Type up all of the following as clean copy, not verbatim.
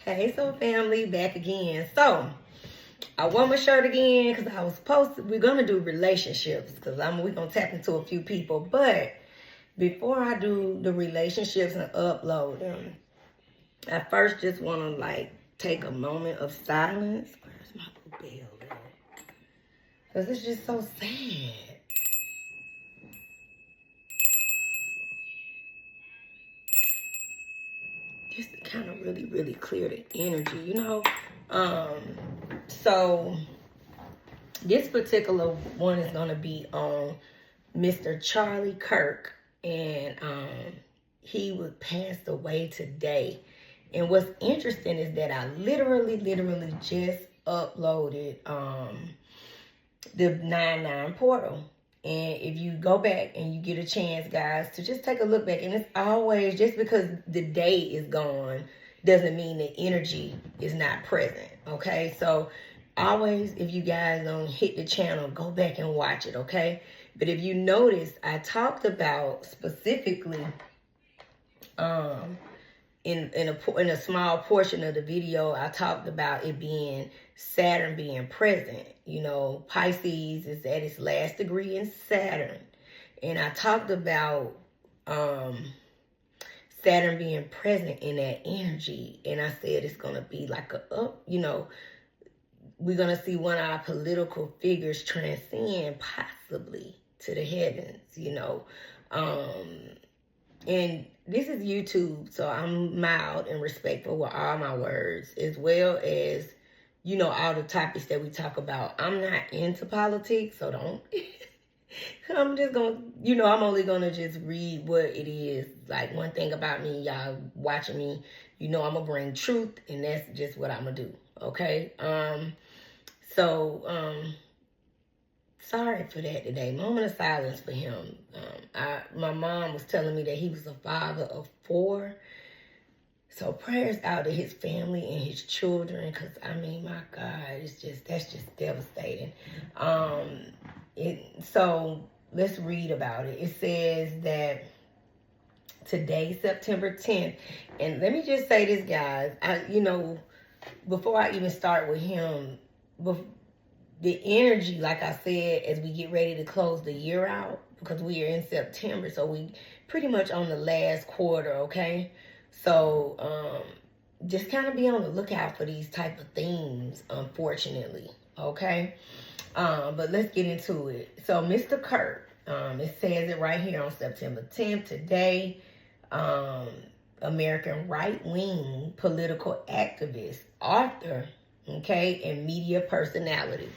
Hey, so family, back again. So, I wore my shirt again because I was supposed to, we're going to do relationships because we're going to tap into a few people. But before I do the relationships and upload them, I first just want to take a moment of silence. Where's my little bell at? Because it's just so sad. Just to kind of really, really clear the energy, you know? So this particular one is going to be on Mr. Charlie Kirk, and he was passed away today. And what's interesting is that I literally just uploaded the 9/9 portal. And if you go back and you get a chance, guys, to just take a look back, and it's always, just because the day is gone doesn't mean the energy is not present, okay? So always, if you guys don't hit the channel, go back and watch it, okay? But if you notice, I talked about specifically in a small portion of the video, I talked about it being Saturn being present. You know, Pisces is at its last degree in Saturn. And I talked about Saturn being present in that energy. And I said it's going to be like we're going to see one of our political figures transcend possibly to the heavens, and this is YouTube, so I'm mild and respectful with all my words, as well as, all the topics that we talk about. I'm not into politics, so don't. I'm just going to, I'm only going to just read what it is. Like, one thing about me, y'all watching me, I'm going to bring truth, and that's just what I'm going to do, okay? Sorry for that today. Moment of silence for him. My mom was telling me that he was a father of 4. So prayers out to his family and his children, because my God, that's just devastating. So let's read about it. It says that today, September 10th, and let me just say this, guys. Before I even start with him, the energy, like I said, as we get ready to close the year out, because we are in September, so we pretty much on the last quarter, okay? So just kind of be on the lookout for these type of themes, unfortunately, okay? But let's get into it. So Mr. Kirk, it says it right here on September 10th, today, American right-wing political activist, author, okay, and media personality.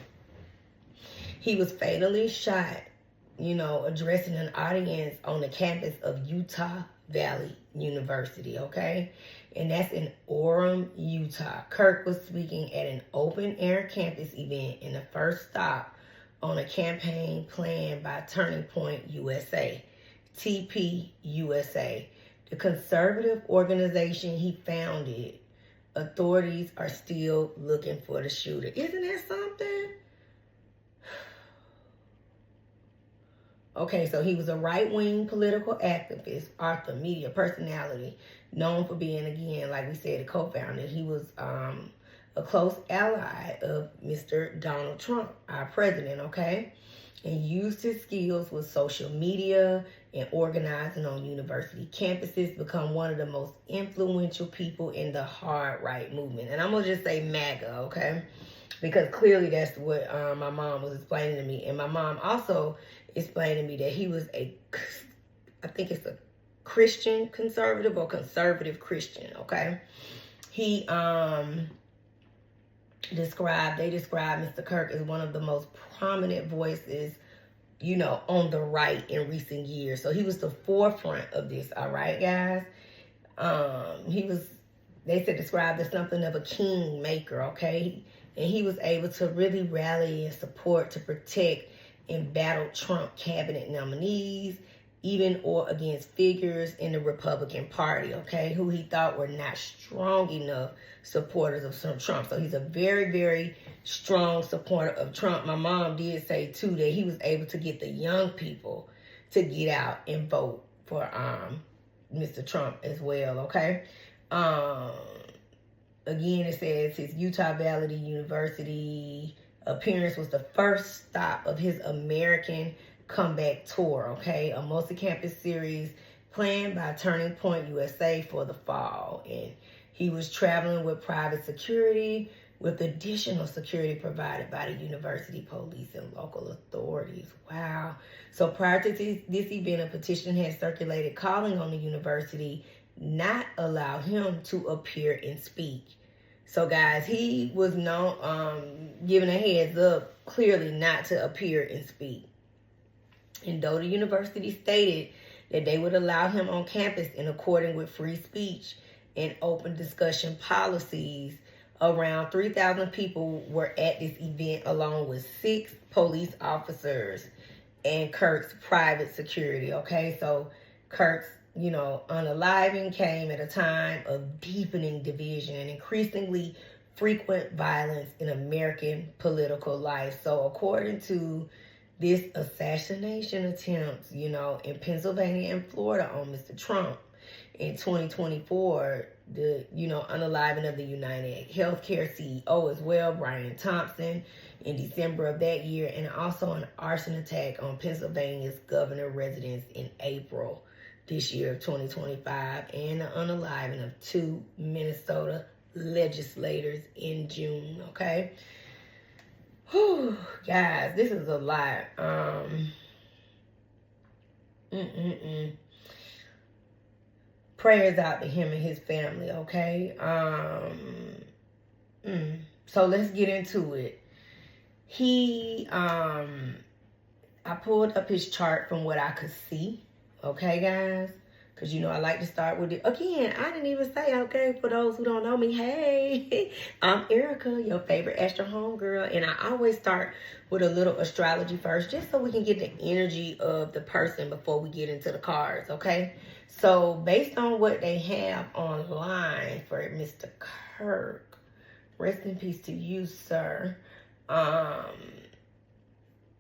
He was fatally shot, addressing an audience on the campus of Utah Valley University, okay? And that's in Orem, Utah. Kirk was speaking at an open-air campus event in the first stop on a campaign planned by Turning Point USA, TPUSA, the conservative organization he founded. Authorities are still looking for the shooter. Isn't that something? Okay, so he was a right-wing political activist, author, media personality, known for being, again, like we said, a co-founder. He was a close ally of Mr. Donald Trump, our president, okay? And used his skills with social media and organizing on university campuses, become one of the most influential people in the hard right movement. And I'm going to just say MAGA, okay? Because clearly that's what my mom was explaining to me. And my mom also explained to me that he was I think it's a Christian conservative or conservative Christian, okay? He described Mr. Kirk as one of the most prominent voices, on the right in recent years. So he was the forefront of this, all right, guys? They said described as something of a kingmaker, okay? And he was able to really rally and support to protect and battle Trump cabinet nominees, even or against figures in the Republican Party, okay, who he thought were not strong enough supporters of Trump. So he's a very, very strong supporter of Trump. My mom did say, too, that he was able to get the young people to get out and vote for Mr. Trump as well, okay? again, it says his Utah Valley University appearance was the first stop of his American comeback tour, okay? A multi-campus series planned by Turning Point USA for the fall. And he was traveling with private security, with additional security provided by the university police and local authorities. Wow. So prior to this event, a petition had circulated calling on the university not allow him to appear and speak. So guys, he was given a heads up clearly not to appear and speak. And though the university stated that they would allow him on campus in accordance with free speech and open discussion policies, around 3,000 people were at this event along with 6 police officers and KIRK'S private security, okay? So KIRK'S, unaliving came at a time of deepening division and increasingly frequent violence in American political life. So according to this assassination attempts, in Pennsylvania and Florida on Mr. Trump in 2024, the, unaliving of the United Healthcare CEO as well, Brian Thompson, in December of that year, and also an arson attack on Pennsylvania's governor residence in April this year of 2025, and the unaliving of 2 Minnesota legislators in June, okay? Whew, guys, this is a lot. Prayers out to him and his family, okay? So let's get into it. I pulled up his chart from what I could see, okay, guys? Because, I like to start with it. Again, I didn't even say, okay, for those who don't know me, hey, I'm Erica, your favorite Astro homegirl. And I always start with a little astrology first, just so we can get the energy of the person before we get into the cards, okay? So, based on what they have online for Mr. KIRK, rest in peace to you, sir.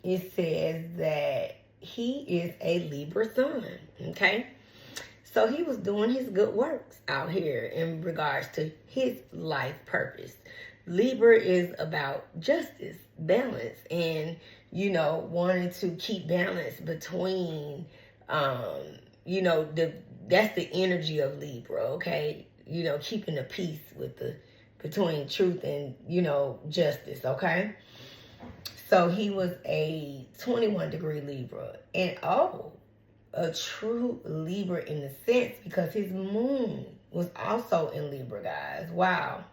It says that he is a Libra sun, okay? So he was doing his good works out here in regards to his life purpose. Libra is about justice, balance, and, wanting to keep balance between, that's the energy of Libra, okay? Keeping the peace between truth and, justice, okay? So he was a 21-degree Libra. And, a true Libra in the sense because his moon was also in Libra, guys. Wow.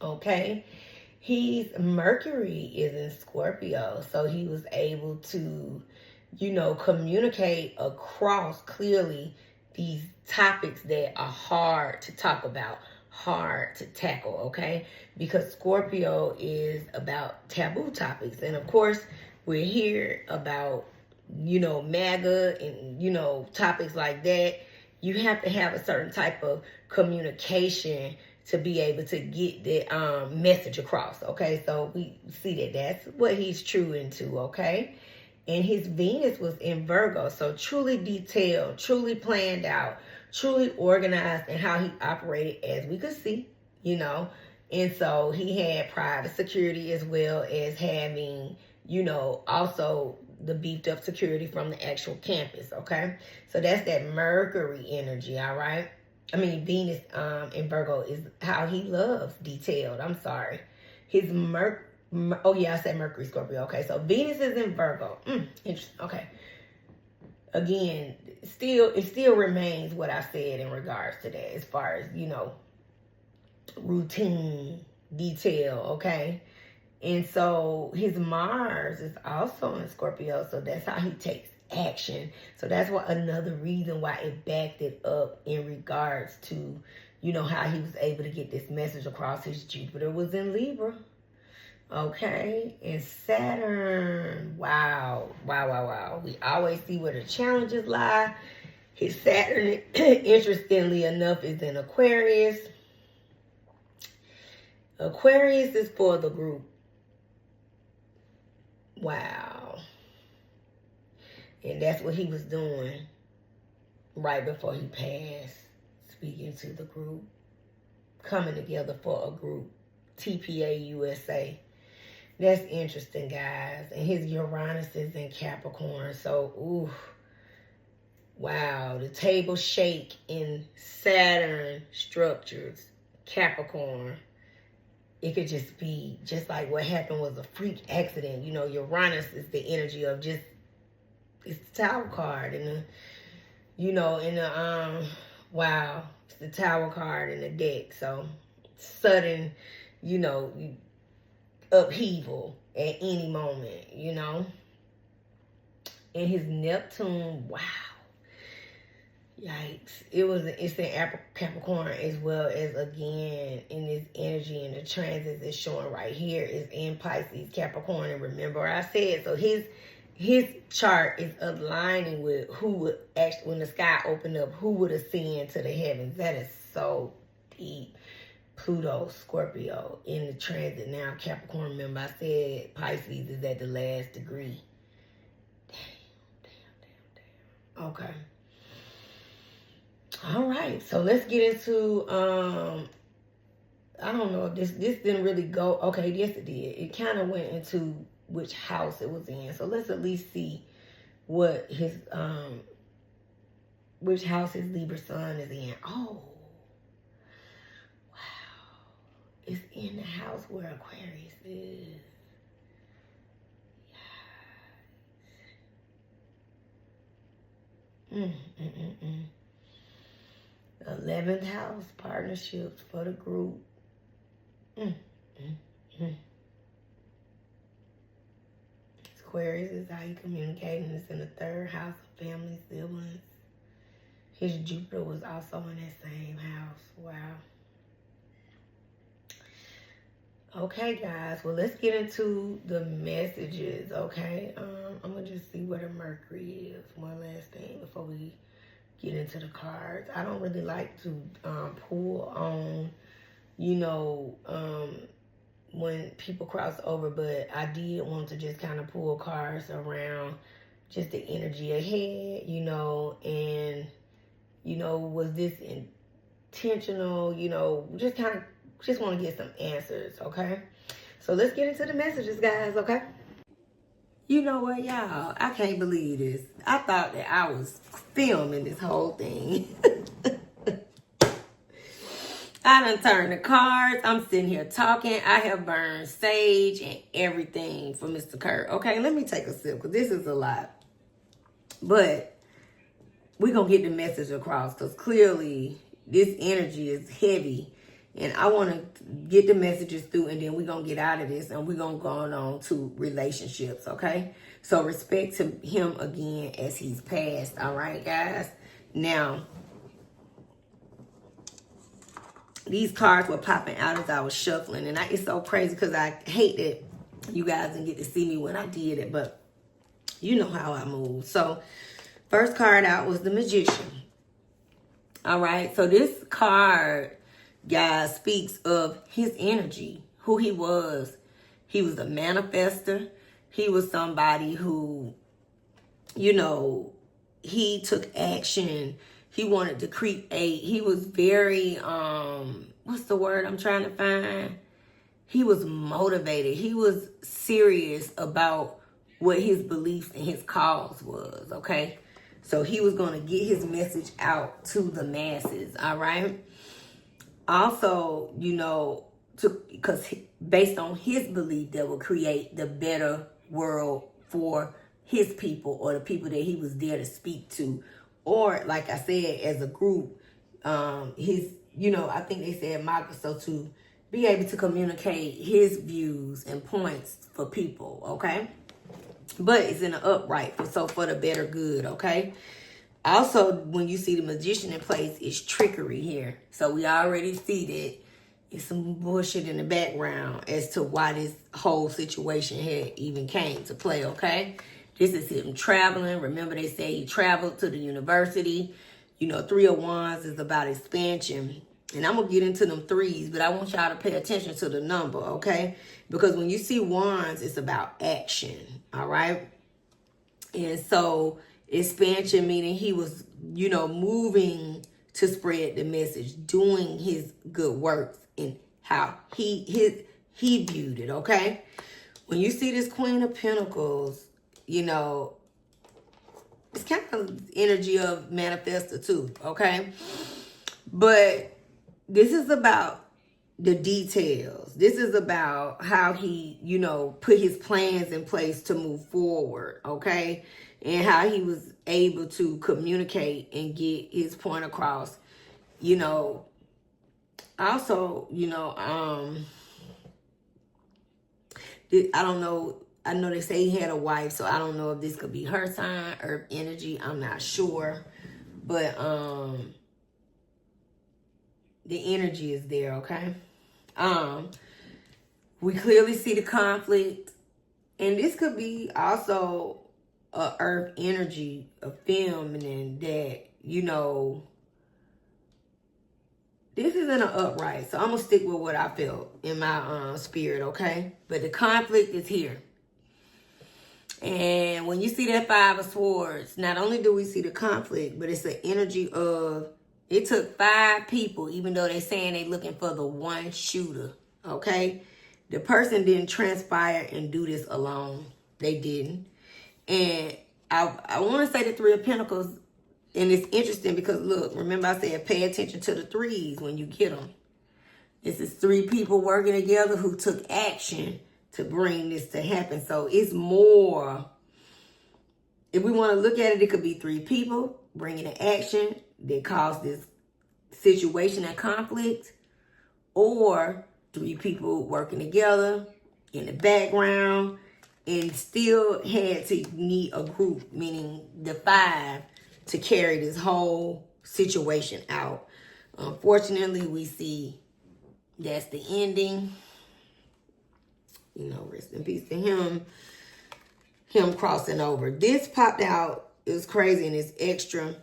Okay. His Mercury is in Scorpio. So he was able to, communicate across clearly these topics that are hard to talk about, hard to tackle, okay? Because Scorpio is about taboo topics. And of course, we're here about MAGA and, topics like that. You have to have a certain type of communication to be able to get the message across, okay? So we see that that's what he's true into, okay? And his Venus was in Virgo, so truly detailed, truly planned out, truly organized in how he operated, as we could see, And so he had private security as well as having, also the beefed up security from the actual campus, okay? So that's that Mercury energy, all right? I mean, Venus in Virgo is how he loves detailed. I'm sorry. His I said Mercury, Scorpio. Okay, so Venus is in Virgo. Interesting. Okay. Again, it still remains what I said in regards to that as far as, routine, detail, okay? And so his Mars is also in Scorpio, so that's how he takes action. So that's another reason why it backed it up in regards to, how he was able to get this message across. His Jupiter was in Libra. Okay, and Saturn, wow. We always see where the challenges lie. His Saturn, interestingly enough, is in Aquarius. Aquarius is for the group. Wow. And that's what he was doing right before he passed, speaking to the group. coming together for a group. TPA USA. That's interesting, guys. And his Uranus is in Capricorn. So, ooh. Wow. The table shake in Saturn structures. Capricorn. It could just be just like what happened was a freak accident. You know, Uranus is the energy of just, it's the Tower card. And the, you know, in the, wow. It's the Tower card in the deck. So, sudden, you know, upheaval at any moment, you know. And his Neptune, wow. Yikes. It's in Capricorn as well as, again, in this energy and the transits it's showing right here is in Pisces, Capricorn. And remember I said, so his chart is aligning with who would actually, when the sky opened up, who would ascend to the heavens. That is so deep. Pluto, Scorpio in the transit now. Capricorn, remember I said Pisces is at the last degree. Damn. Okay. All right, so let's get into, I don't know if this didn't really go, okay, yes it did. It kind of went into which house it was in. So let's at least see what his, which house his Libra sun is in. Oh, wow. It's in the house where Aquarius is. 11th house, partnerships for the group. Aquarius is how you communicate, and it's in the 3rd house of family, siblings. His Jupiter was also in that same house. Wow. Okay, guys. Well, let's get into the messages, okay? I'm going to just see where the Mercury is. One last thing before we get into the cards. I don't really like to pull on, you know, when people cross over, but I did want to just kind of pull cards around just the energy ahead, you know, and, you know, was this intentional, you know, just want to get some answers, okay? So let's get into the messages, guys, okay? You know what, y'all? I can't believe this. I thought that I was filming this whole thing. I done turned the cards. I'm sitting here talking. I have burned sage and everything for Mr. Kirk. Okay, let me take a sip because this is a lot. But we're going to get the message across because clearly this energy is heavy. And I want to get the messages through, and then we're going to get out of this, and we're going to go on to relationships, okay? So respect to him again as he's passed, all right, guys? Now, these cards were popping out as I was shuffling, and it's so crazy because I hate that you guys didn't get to see me when I did it, but you know how I move. So, first card out was the Magician, all right? So this card, guys, speaks of his energy, who he was. He was a manifester. He was somebody who, you know, he took action. He wanted to create. He was very, what's the word I'm trying to find? He was motivated. He was serious about what his beliefs and his cause was, okay? So he was going to get his message out to the masses, all right? Also, you know, because based on his belief that will create the better world for his people or the people that he was there to speak to. Or, like I said, as a group, his, you know, I think they said MAGA, so to be able to communicate his views and points for people, okay? But it's in an upright, so for the better good, okay? Also, when you see the Magician in place, it's trickery here. So we already see that it's some bullshit in the background as to why this whole situation had even came to play, okay? This is him traveling. Remember they say he traveled to the university. You know, 3 of Wands is about expansion. And I'm going to get into them threes, but I want y'all to pay attention to the number, okay? Because when you see Wands, it's about action, all right? And so expansion meaning he was, you know, moving to spread the message, doing his good works and how he viewed it, okay? When you see this Queen of Pentacles, you know, it's kind of energy of manifestor too, okay? But this is about the details. This is about how he, you know, put his plans in place to move forward, okay? And how he was able to communicate and get his point across. You know, also, you know, I don't know. I know they say he had a wife, so I don't know if this could be her sign or energy. I'm not sure. But the energy is there, okay? We clearly see the conflict. And this could be also a earth energy, a feminine that, you know, this isn't an upright. So I'm going to stick with what I felt in my spirit, okay? But the conflict is here. And when you see that Five of Swords, not only do we see the conflict, but it's the energy of, it took 5 people, even though they're saying they're looking for the one shooter, okay? The person didn't transpire and do this alone. They didn't. And I want to say the Three of Pentacles, and it's interesting because, look, remember I said pay attention to the threes when you get them. This is 3 people working together who took action to bring this to happen. So it's more, if we want to look at it, it could be 3 people bringing an action that caused this situation and conflict, or 3 people working together in the background and still had to need a group, meaning the 5, to carry this whole situation out. Unfortunately, we see that's the ending. You know, rest in peace to him. Him crossing over. This popped out. It was crazy, and it's extra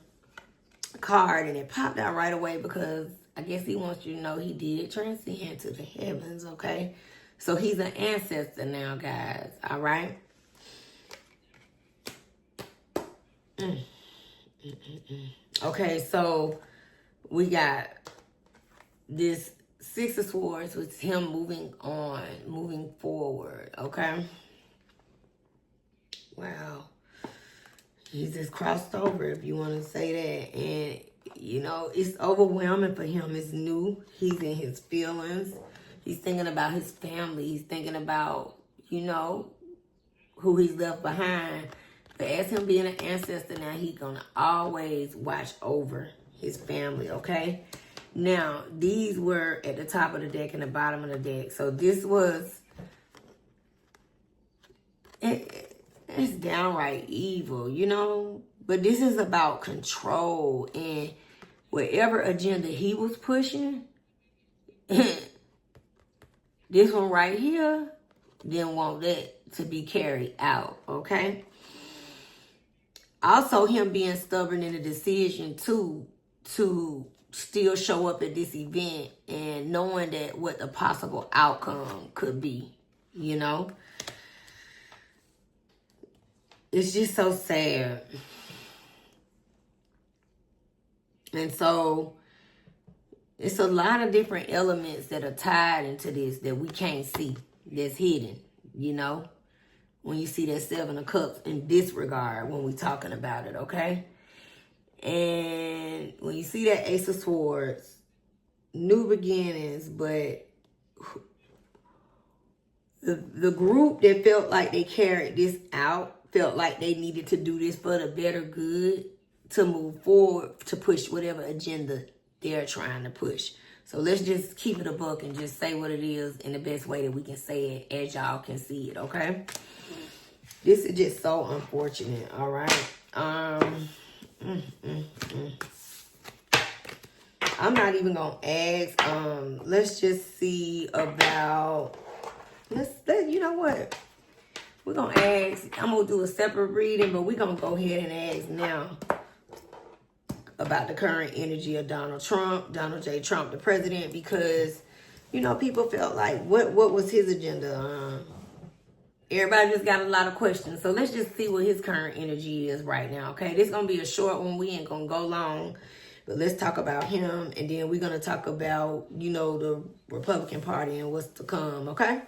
card, and it popped out right away because I guess he wants you to know he did transcend to the heavens, okay? So he's an ancestor now, guys, all right? Okay, so we got this 6 of Swords with him moving on, moving forward, okay? Wow. He's just crossed over, if you want to say that. And, you know, it's overwhelming for him. It's new. He's in his feelings. He's thinking about his family. He's thinking about, you know, who he's left behind. But as him being an ancestor now, he's going to always watch over his family, okay? Now, these were at the top of the deck and the bottom of the deck. So this was, it's downright evil, you know? But this is about control, and whatever agenda he was pushing, this one right here didn't want that to be carried out, okay? Also, him being stubborn in the decision to still show up at this event and knowing that what the possible outcome could be, you know? It's just so sad. And so it's a lot of different elements that are tied into this that we can't see, that's hidden, you know? When you see that 7 of Cups in this regard, when we're talking about it, okay? And when you see that Ace of Swords, new beginnings, but the group that felt like they carried this out, felt like they needed to do this for the better good, to move forward, to push whatever agenda they're trying to push. So let's just keep it a buck and just say what it is in the best way that we can say it, as y'all can see it, okay? This is just so unfortunate, all right? I'm not even gonna ask. Let's just see about, you know what? We're gonna ask, I'm gonna do a separate reading, but we're gonna go ahead and ask now about the current energy of Donald J. Trump, the president, because, you know, people felt like, what was his agenda? Everybody just got a lot of questions. So let's just see what his current energy is right now, okay? This is going to be a short one. We ain't going to go long But let's talk about him, and then we're going to talk about, you know, the Republican Party and what's to come, okay?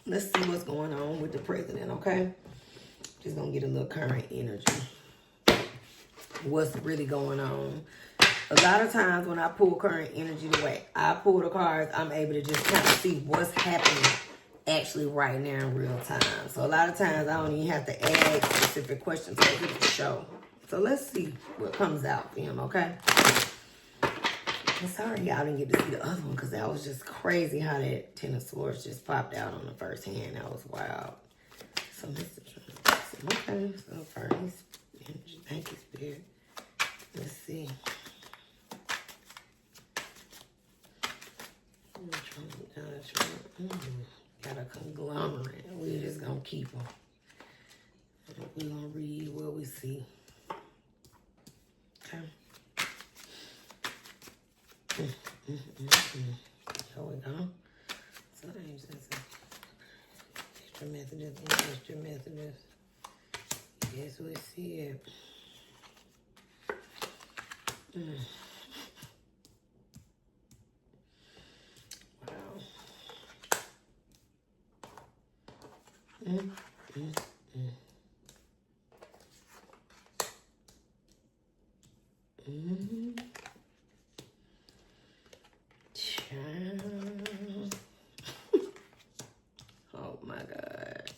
Let's see what's going on with the president, okay? Just gonna get a little current energy. What's really going on? A lot of times when I pull current energy the way I pull the cards, I'm able to just kind of see what's happening actually right now in real time. So a lot of times I don't even have to ask specific questions to get the show. So let's see what comes out for him, okay? I'm sorry y'all didn't get to see the other one because that was just crazy how that Ten of Swords just popped out on the first hand. That was wild. So okay, so first, thank you, Spirit. Let's see. Got a conglomerate. We're just gonna keep them. We're gonna read what we see. Okay. Here we go. So extra messages. Yes, we see it. Wow. Oh my God.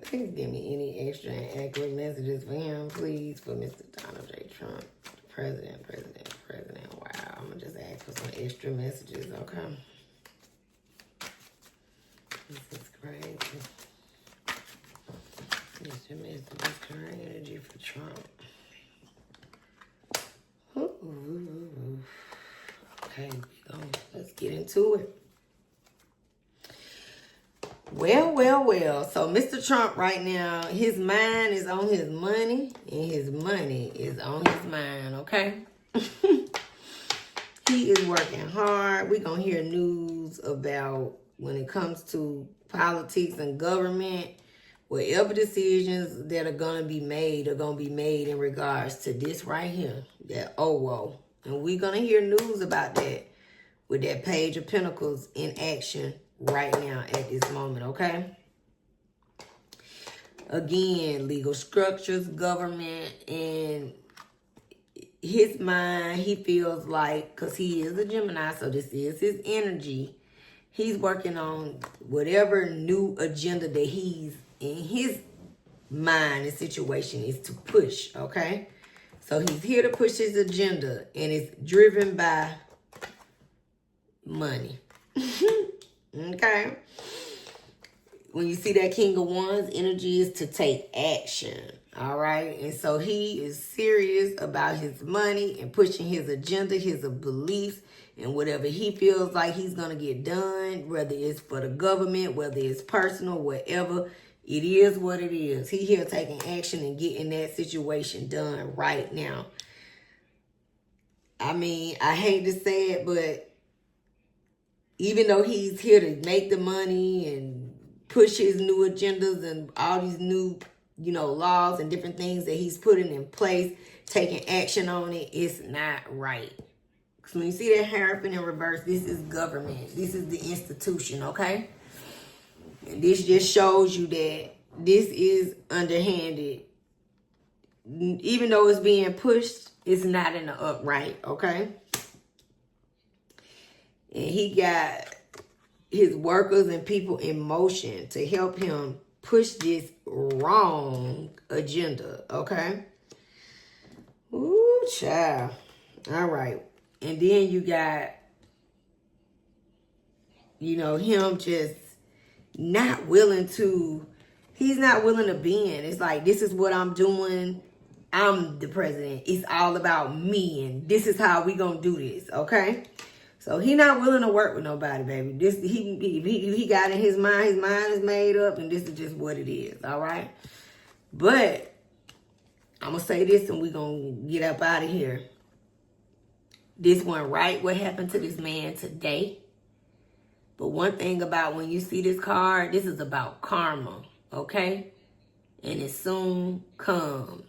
Please give me any extra and accurate messages for him, please, for Mr. Donald J. Trump, President. Wow, I'm gonna just ask for some extra messages, okay? This is crazy. Extra messages, current energy for Trump. Ooh. Okay, let's get into it. Well. So Mr. Trump right now, his mind is on his money and his money is on his mind, okay? He is working hard. We're going to hear news about when it comes to politics and government, whatever decisions that are going to be made in regards to this right here, that whoa. And we're going to hear news about that with that Page of Pentacles in action right now at this moment, okay? Again, legal structures, government, and his mind, he feels like, because he is a Gemini, so this is his energy, he's working on whatever new agenda that he's in his mind and situation is to push, okay? So he's here to push his agenda, and it's driven by money. Okay? When you see that King of Wands, energy is to take action, all right? And so he is serious about his money and pushing his agenda, his beliefs, and whatever he feels like he's going to get done, whether it's for the government, whether it's personal, whatever. It is what it is. He here taking action and getting that situation done right now. I mean, I hate to say it, but even though he's here to make the money and push his new agendas and all these new, laws and different things that he's putting in place, taking action on it, it's not right. Because when you see that Hierophant in reverse, this is government. This is the institution, okay? And this just shows you that this is underhanded. Even though it's being pushed, it's not in the upright, okay? And he got his workers and people in motion to help him push this wrong agenda, okay? Ooh, child. All right. And then you got, him just not willing to, he's not willing to bend. It's like, this is what I'm doing. I'm the president. It's all about me, and this is how we gonna do this, okay? So he not willing to work with nobody, baby. This he got in his mind is made up, and this is just what it is, all right? But I'm going to say this and we're going to get up out of here. This went right what happened to this man today. But one thing about when you see this card, this is about karma, okay? And it soon comes.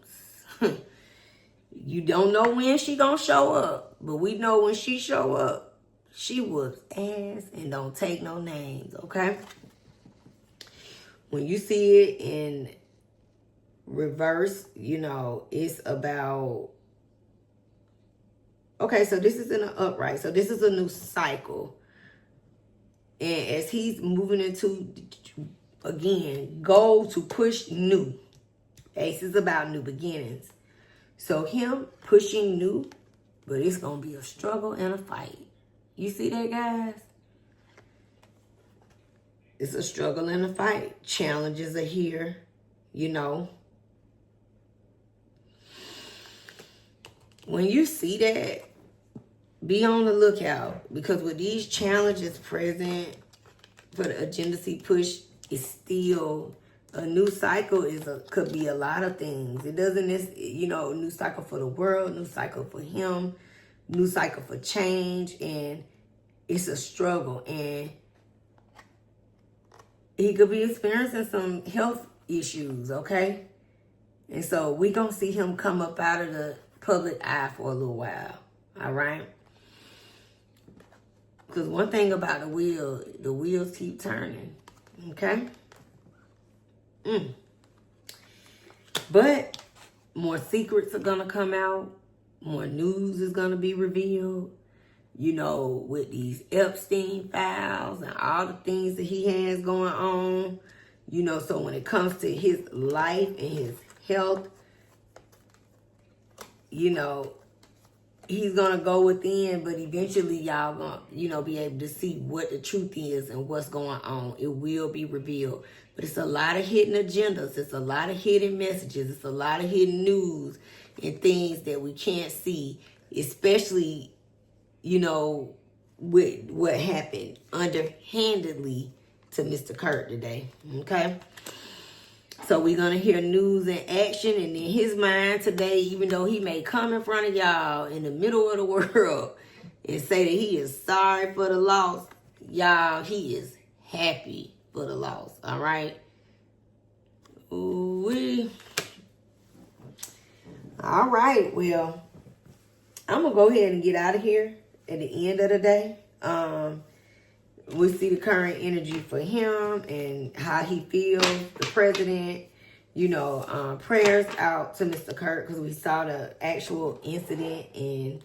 You don't know when she gonna show up, but we know when she show up, she whoops ass and don't take no names, okay? When you see it in reverse, you know, it's about... Okay, so this is in an upright. So this is a new cycle. And as he's moving into, again, goal to push new. Ace is about new beginnings. So him pushing new, but it's going to be a struggle and a fight. You see that, guys? It's a struggle and a fight. Challenges are here, you know. When you see that, be on the lookout, because with these challenges present for the agency push, is still a new cycle. Could be a lot of things. It doesn't, you know, new cycle for the world, new cycle for him, new cycle for change, and it's a struggle. And he could be experiencing some health issues, okay? And so we're going to see him come up out of the public eye for a little while, all right? Because one thing about the wheels keep turning, okay? But more secrets are going to come out. More news is going to be revealed. You know, with these Epstein files and all the things that he has going on. You know, so when it comes to his life and his health, you know, he's going to go within, but eventually y'all going to, you know, be able to see what the truth is and what's going on. It will be revealed. But it's a lot of hidden agendas. It's a lot of hidden messages. It's a lot of hidden news and things that we can't see, especially, you know, with what happened underhandedly to Mr. Kirk today, okay? So we're going to hear news and action, and in his mind today, even though he may come in front of y'all in the middle of the world and say that he is sorry for the loss, y'all, he is happy for the loss, all right? Ooh-wee. All right, well, I'm going to go ahead and get out of here at the end of the day. We see the current energy for him and how he feels, the president. You know, prayers out to Mr. Kirk, because we saw the actual incident and,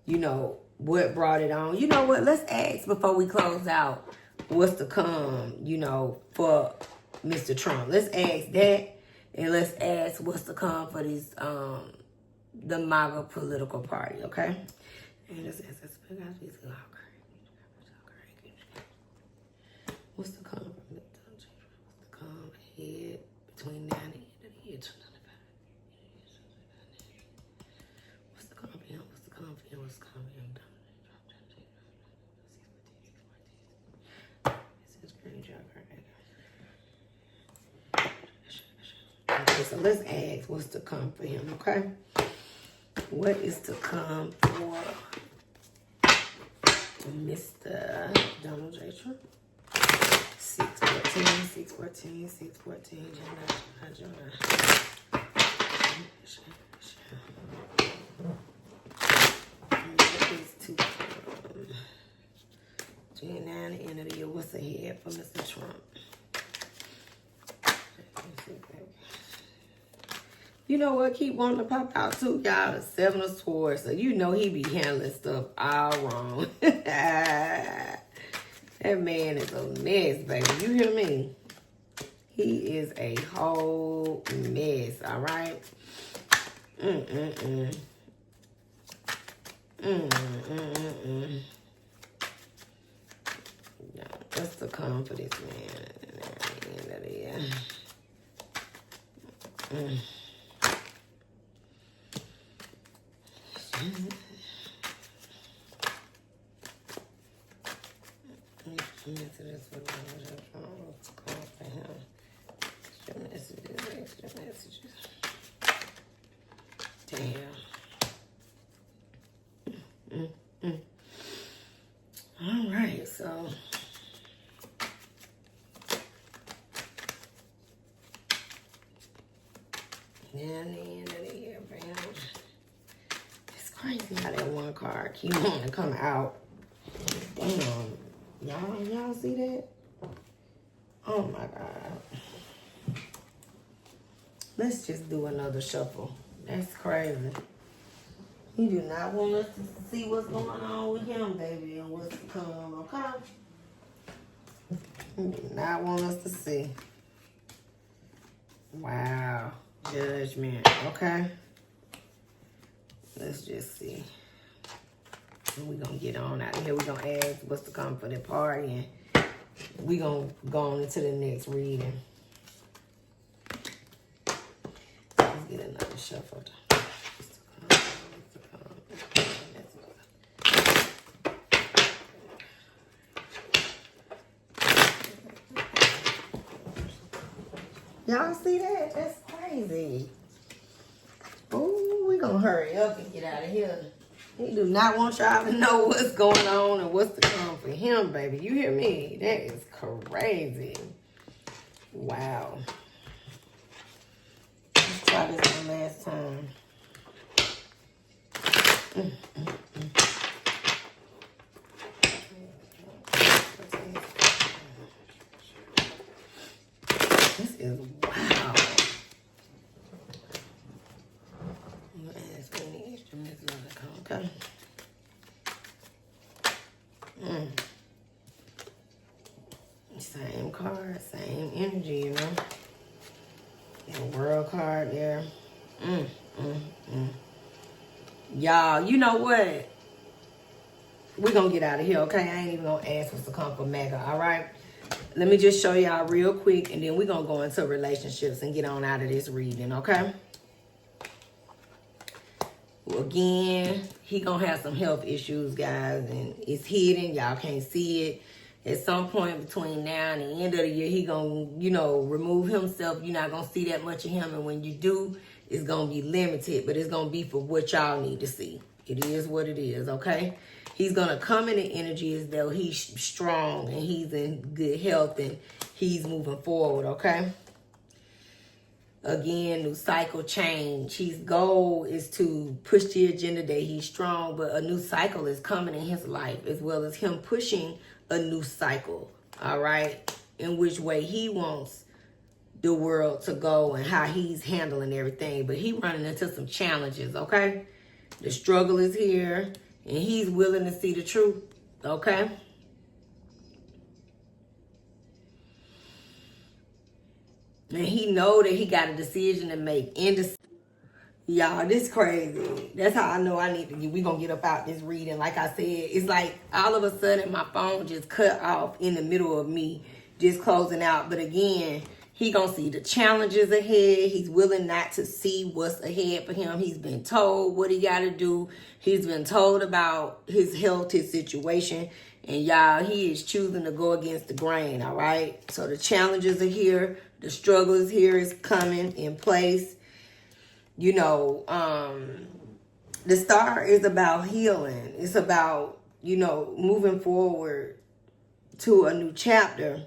you know, what brought it on. You know what? Let's ask before we close out what's to come, you know, for Mr. Trump. Let's ask that, and let's ask what's to come for this, the MAGA political party, okay? And let's ask what's to come from it? What's to come ahead between now and the end of the year? What's to come for him? What's to come for him? What's to come for him? Okay, so let's ask what's to come for him, okay? What is to come for Mr. Donald J. Trump? 614, 614, 614, July. Between now and the end of the year, what's ahead for Mr. Trump? You know what? Keep wanting to pop out too, y'all. The 7 of Swords. So you know he be handling stuff all wrong. That man is a mess, baby. You hear me? He is a whole mess, all right? Yeah, what's to come for this man at the end of the year? Damn. All right, so and the end of the year, bam. It's crazy how that one card keep wanting to come out. Damn. Y'all see that? Oh my God. Let's just do another shuffle. That's crazy. He do not want us to see what's going on with him, baby, and what's to come, okay? He do not want us to see. Wow. Judgment, okay? Let's just see. We're going to get on out of here. We're going to ask what's to come for the party, and we're going to go on into the next reading. Let's get another shuffle. Y'all see that? That's crazy. Oh, we're going to hurry up and get out of here. He do not want y'all to know what's going on and what's to come for him, baby. You hear me? That is crazy. Wow. Let's try this one last time. This is wow. I'm going to ask for any instruments that come, okay? Same card, same energy, you know? The world card there. Y'all, you know what? We're going to get out of here, okay? I ain't even going to ask what's to come for MAGA, all right? Let me just show y'all real quick, and then we're going to go into relationships and get on out of this reading, okay? Well, again, he going to have some health issues, guys, and it's hidden. Y'all can't see it. At some point between now and the end of the year, he going to, you know, remove himself. You're not going to see that much of him, and when you do, it's going to be limited, but it's going to be for what y'all need to see. It is what it is, okay? He's going to come in the energy as though he's strong and he's in good health and he's moving forward, okay? Again, new cycle change. His goal is to push the agenda that he's strong, but a new cycle is coming in his life, as well as him pushing a new cycle, all right? In which way he wants the world to go and how he's handling everything. But he's running into some challenges, okay? The struggle is here, and he's willing to see the truth, okay? And he know that he got a decision to make. Y'all, this crazy. That's how I know I need to get. We gonna get up out this reading. Like I said, it's like all of a sudden my phone just cut off in the middle of me just closing out. But again, he gonna see the challenges ahead. He's willing not to see what's ahead for him. He's been told what he gotta do. He's been told about his health, his situation. And y'all, he is choosing to go against the grain, all right? So the challenges are here. The struggle is here, is coming in place. You know, the star is about healing. It's about, you know, moving forward to a new chapter.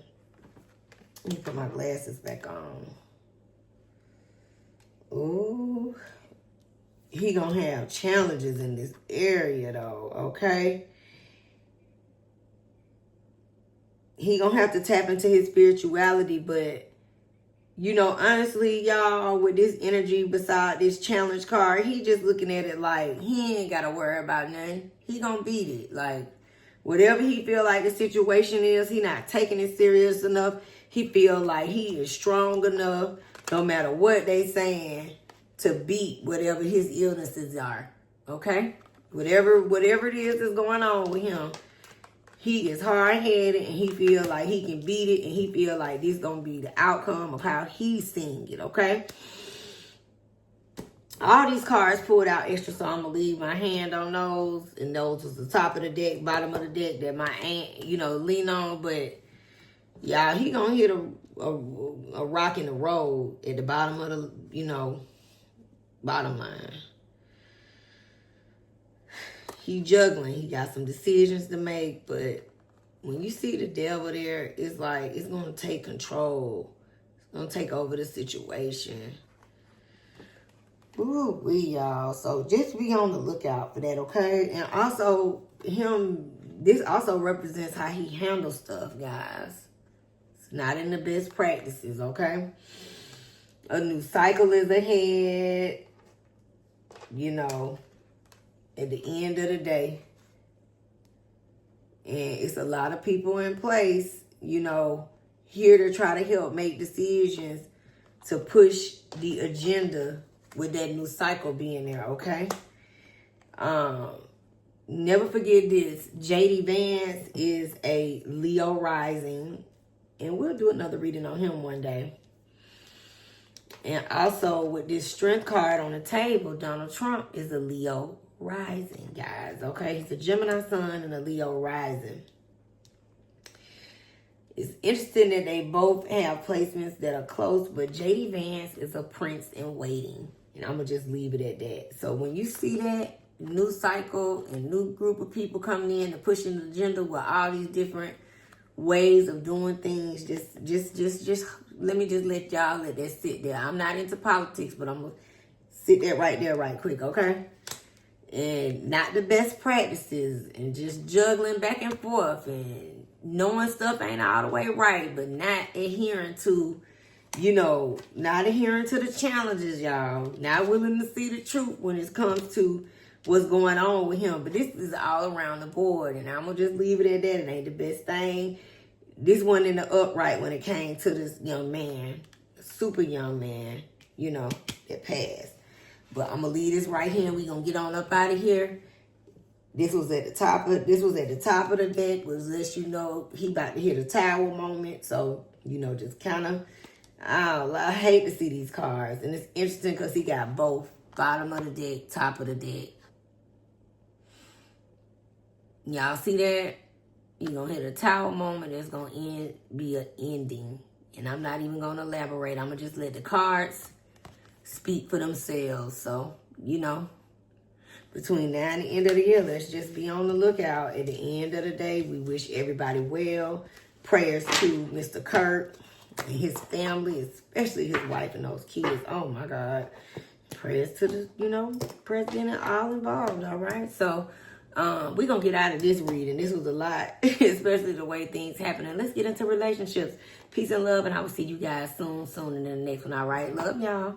Let me put my glasses back on. Ooh. He gonna have challenges in this area, though, okay? He gonna have to tap into his spirituality, but you know, honestly, y'all, with this energy beside this challenge card, he just looking at it like he ain't got to worry about nothing. He gonna beat it. Like, whatever he feel like the situation is, he not taking it serious enough. He feel like he is strong enough, no matter what they saying, to beat whatever his illnesses are. Okay? Whatever it is that's going on with him, he is hard-headed, and he feel like he can beat it, and he feel like this going to be the outcome of how he's seeing it, okay? All these cards pulled out extra, so I'm going to leave my hand on those, and those was the top of the deck, bottom of the deck that my aunt, you know, lean on, but, y'all, he going to hit a rock in the road at the bottom of the, you know, bottom line. he juggling. He got some decisions to make, but when you see the devil there, it's like it's going to take control. It's going to take over the situation. Ooh, y'all. So just be on the lookout for that, okay? And also, this also represents how he handles stuff, guys. It's not in the best practices, okay? A new cycle is ahead, you know, at the end of the day. And it's a lot of people in place, you know, here to try to help make decisions to push the agenda with that new cycle being there, okay? Never forget this. JD Vance is a Leo rising, and we'll do another reading on him one day. And also with this strength card on the table, Donald Trump is a Leo rising, guys, okay? He's a Gemini sun and a Leo rising. It's interesting that they both have placements that are close, but JD Vance is a prince in waiting. And I'm going to just leave it at that. So when you see that new cycle and new group of people coming in and pushing the agenda with all these different ways of doing things, just let me just let y'all let that sit there. I'm not into politics, but I'm going to sit there right quick, okay? And not the best practices and just juggling back and forth and knowing stuff ain't all the way right, but not adhering to, you know, not adhering to the challenges, y'all. Not willing to see the truth when it comes to what's going on with him. But this is all around the board, and I'm going to just leave it at that. It ain't the best thing. This wasn't in the upright when it came to this young man, super young man, you know, that passed. But I'm going to leave this right here, and we're going to get on up out of here. This was at the top of the deck, was let you know he about to hit a tower moment. So, you know, just kind of, I hate to see these cards. And it's interesting because he got both bottom of the deck, top of the deck. Y'all see that? You're going to hit a tower moment. It's going to be an ending. And I'm not even going to elaborate. I'm going to just let the cards speak for themselves. So, you know, between now and the end of the year, let's just be on the lookout. At the end of the day, we wish everybody well. Prayers to Mr. Kirk and his family, especially his wife and those kids. Oh, my God. Prayers to the, you know, president and all involved, all right? So, we're going to get out of this reading. This was a lot, especially the way things happen. And let's get into relationships. Peace and love, and I will see you guys soon in the next one, all right? Love y'all.